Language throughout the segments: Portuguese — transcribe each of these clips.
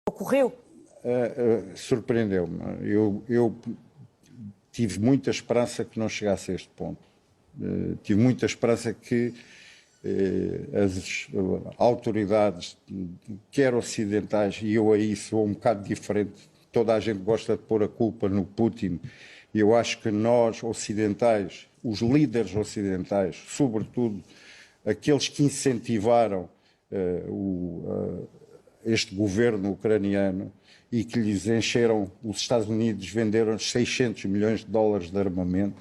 Ocorreu? Surpreendeu-me. Eu tive muita esperança que não chegasse a este ponto. Tive muita esperança que as autoridades, quer ocidentais, e eu aí sou um bocado diferente, toda a gente gosta de pôr a culpa no Putin, e eu acho que nós, ocidentais, os líderes ocidentais, sobretudo aqueles que incentivaram este governo ucraniano e que lhes encheram, os Estados Unidos venderam 600 milhões de dólares de armamento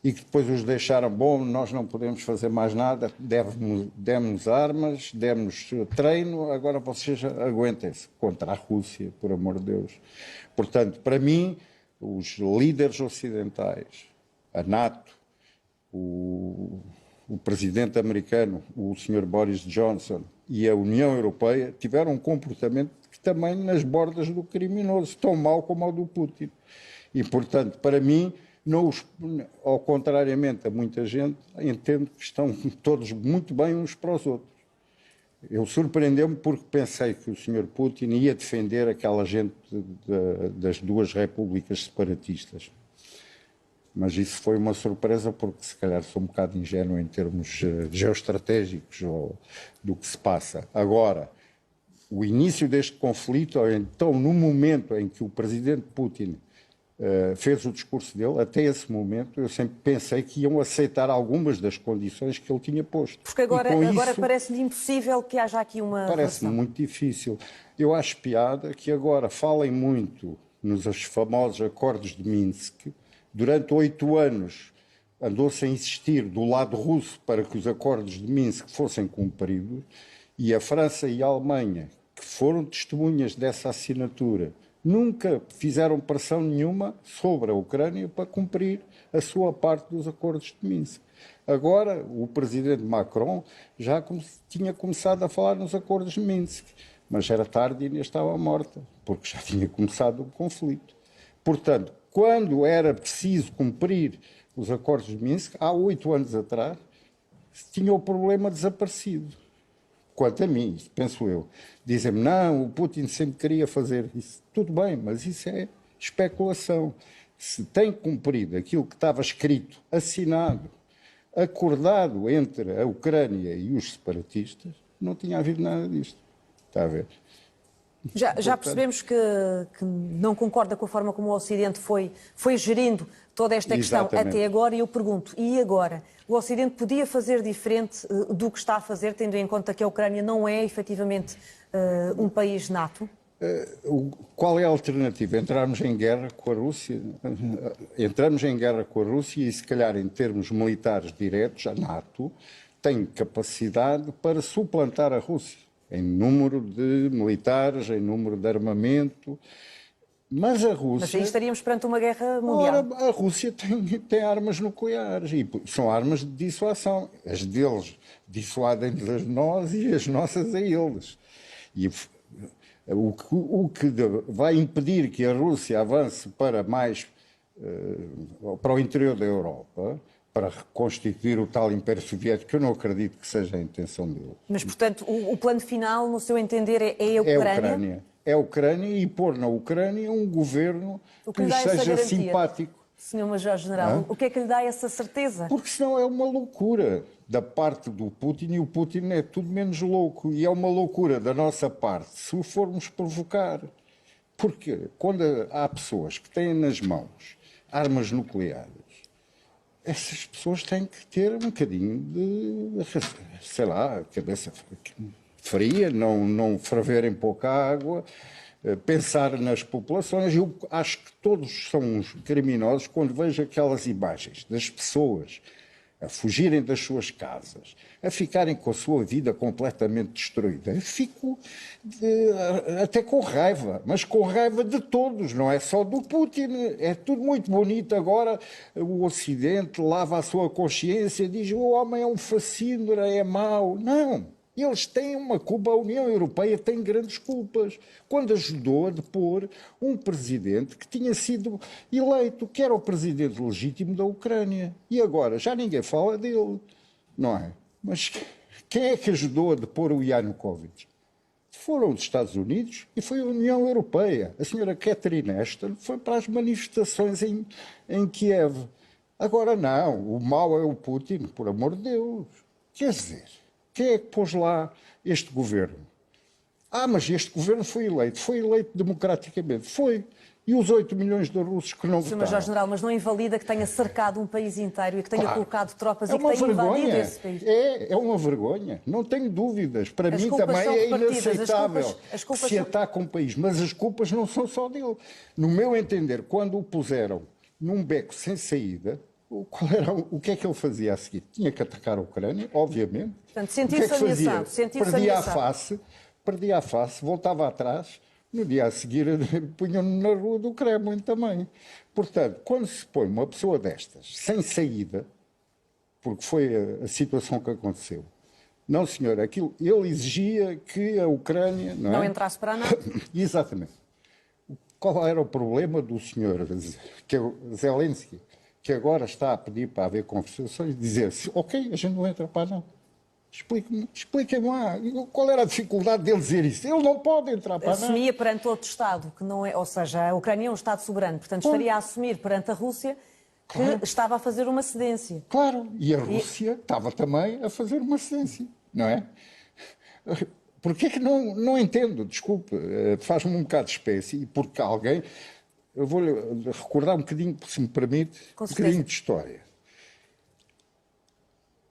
e que depois os deixaram, bom, nós não podemos fazer mais nada, demos armas, demos treino, agora vocês aguentem-se contra a Rússia, por amor de Deus. Portanto, para mim, os líderes ocidentais, a NATO, o presidente americano, o Sr. Boris Johnson, e a União Europeia tiveram um comportamento que também nas bordas do criminoso, tão mau como o do Putin. E, portanto, para mim, ao contrariamente a muita gente, entendo que estão todos muito bem uns para os outros. Eu surpreendeu-me porque pensei que o Sr. Putin ia defender aquela gente das duas repúblicas separatistas. Mas isso foi uma surpresa porque se calhar sou um bocado ingênuo em termos geoestratégicos do que se passa. Agora, o início deste conflito, então no momento em que o presidente Putin fez o discurso dele, até esse momento eu sempre pensei que iam aceitar algumas das condições que ele tinha posto. Porque agora parece-lhe impossível que haja aqui uma Parece-me muito difícil. Eu acho piada que agora falem muito nos famosos acordos de Minsk. Durante 8 anos andou-se a insistir do lado russo para que os acordos de Minsk fossem cumpridos e a França e a Alemanha, que foram testemunhas dessa assinatura, nunca fizeram pressão nenhuma sobre a Ucrânia para cumprir a sua parte dos acordos de Minsk. Agora, o presidente Macron já tinha começado a falar nos acordos de Minsk, mas era tarde e ainda estava morta, porque já tinha começado o conflito. Portanto, quando era preciso cumprir os acordos de Minsk, há 8 anos atrás, tinha o problema desaparecido. Quanto a mim, penso eu. Dizem-me, não, o Putin sempre queria fazer isso. Tudo bem, mas isso é especulação. Se tem cumprido aquilo que estava escrito, assinado, acordado entre a Ucrânia e os separatistas, não tinha havido nada disto. Está a ver? Já percebemos que não concorda com a forma como o Ocidente foi gerindo toda esta questão até agora, e eu pergunto, e agora? O Ocidente podia fazer diferente do que está a fazer, tendo em conta que a Ucrânia não é efetivamente um país NATO? Qual é a alternativa? Entrarmos em guerra com a Rússia? Entramos em guerra com a Rússia e, se calhar, em termos militares diretos, a NATO tem capacidade para suplantar a Rússia em número de militares, em número de armamento. Mas a Rússia... Mas aí estaríamos perante uma guerra mundial. Ora, a Rússia tem armas nucleares e são armas de dissuasão. As deles dissuadem-nos a nós e as nossas a eles. E o que vai impedir que a Rússia avance para o interior da Europa, para reconstituir o tal Império Soviético, que eu não acredito que seja a intenção dele. Mas, portanto, o plano final, no seu entender, é a Ucrânia? É a Ucrânia e pôr na Ucrânia um governo que lhe seja simpático. Senhor Major-General, o que é que lhe dá essa certeza? Porque senão é uma loucura da parte do Putin, e o Putin é tudo menos louco. E é uma loucura da nossa parte se o formos provocar. Porque quando há pessoas que têm nas mãos armas nucleares, essas pessoas têm que ter um bocadinho de, sei lá, cabeça fria, não ferverem pouca água, pensar nas populações. Eu acho que todos são uns criminosos quando vejo aquelas imagens das pessoas a fugirem das suas casas, a ficarem com a sua vida completamente destruída. Eu fico até com raiva, mas com raiva de todos, não é só do Putin. É tudo muito bonito agora, o Ocidente lava a sua consciência, diz o homem é um fascínora, é mau. Não! Eles têm uma culpa, a União Europeia tem grandes culpas, quando ajudou a depor um presidente que tinha sido eleito, que era o presidente legítimo da Ucrânia. E agora já ninguém fala dele, não é? Mas quem é que ajudou a depor o Yanukovych? foram os Estados Unidos e foi a União Europeia. A senhora Catherine Ashton foi para as manifestações em Kiev. Agora não, o mau é o Putin, por amor de Deus. Quer dizer, quem é que pôs lá este governo? Mas este governo foi eleito democraticamente. Foi. E os 8 milhões de russos que não votaram? Sr. Major-General, mas não invalida que tenha cercado um país inteiro e que tenha colocado tropas e que uma tenha invadido vergonha. esse país? É uma vergonha. Não tenho dúvidas. Para As mim culpas também são é repartidas. inaceitável As culpas que se são- ataque um país. Mas as culpas não são só dele. No meu entender, quando o puseram num beco sem saída, o que é que ele fazia a seguir? Tinha que atacar a Ucrânia, obviamente. Portanto, O sentiu-se que é que fazia? ameaçado, sentiu-se Perdia a ameaçado. perdia a face, voltava atrás, no dia a seguir punham-no na rua do Kremlin também. Portanto, quando se põe uma pessoa destas, sem saída, porque foi a situação que aconteceu, não senhor, ele exigia que a Ucrânia... Não entrasse para a NATO. Exatamente. Qual era o problema do senhor que é o Zelensky, que agora está a pedir para haver conversações, dizer-se, ok, a gente não entra para a NATO. Expliquem-me lá, qual era a dificuldade dele dizer isso? Ele não pode entrar para a NATO. Assumia perante outro Estado, que não é, ou seja, a Ucrânia é um Estado soberano, portanto estaria a assumir perante a Rússia que estava a fazer uma cedência. Claro, e a Rússia estava também a fazer uma cedência, não é? Porquê é que não entendo? Desculpe, faz-me um bocado de espécie, porque alguém... Eu vou-lhe recordar um bocadinho, se me permite, um bocadinho de história.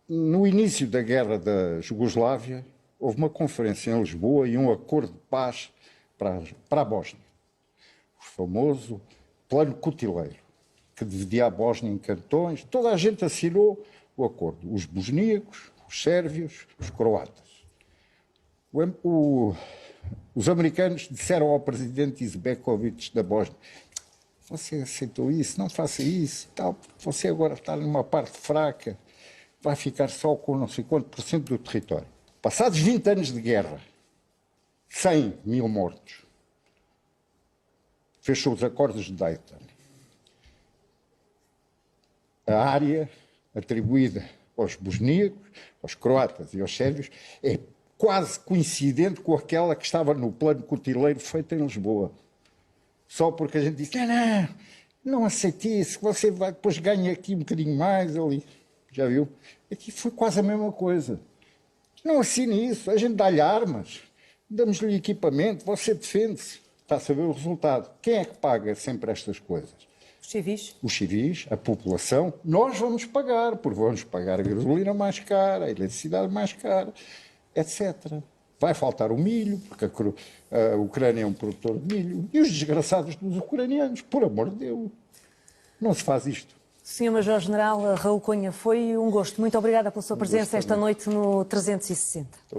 No início da guerra da Jugoslávia, houve uma conferência em Lisboa e um acordo de paz para a Bósnia. O famoso Plano Cutileiro, que dividia a Bósnia em cantões. Toda a gente assinou o acordo. Os bosníacos, os sérvios, os croatas. Os americanos disseram ao presidente Izetbegovic da Bósnia: você aceitou isso, não faça isso, tal, você agora está numa parte fraca, vai ficar só com não sei quanto por cento do território. Passados 20 anos de guerra, 100 mil mortos, fechou os acordos de Dayton. A área atribuída aos bosníacos, aos croatas e aos sérvios é quase coincidente com aquela que estava no plano cutileiro feito em Lisboa. Só porque a gente disse, não aceite isso, você vai, depois ganha aqui um bocadinho mais ali. Já viu? Aqui foi quase a mesma coisa. Não assine isso, a gente dá-lhe armas, damos-lhe equipamento, você defende-se. Está a saber o resultado. Quem é que paga sempre estas coisas? Os civis? Os civis, a população. Nós vamos pagar, porque vamos pagar a gasolina mais cara, a eletricidade mais cara, etc. Vai faltar o milho, porque a Ucrânia é um produtor de milho. E os desgraçados dos ucranianos, por amor de Deus. Não se faz isto. Sr. Major-General Raul Cunha, foi um gosto. Muito obrigada pela sua presença esta noite no 360.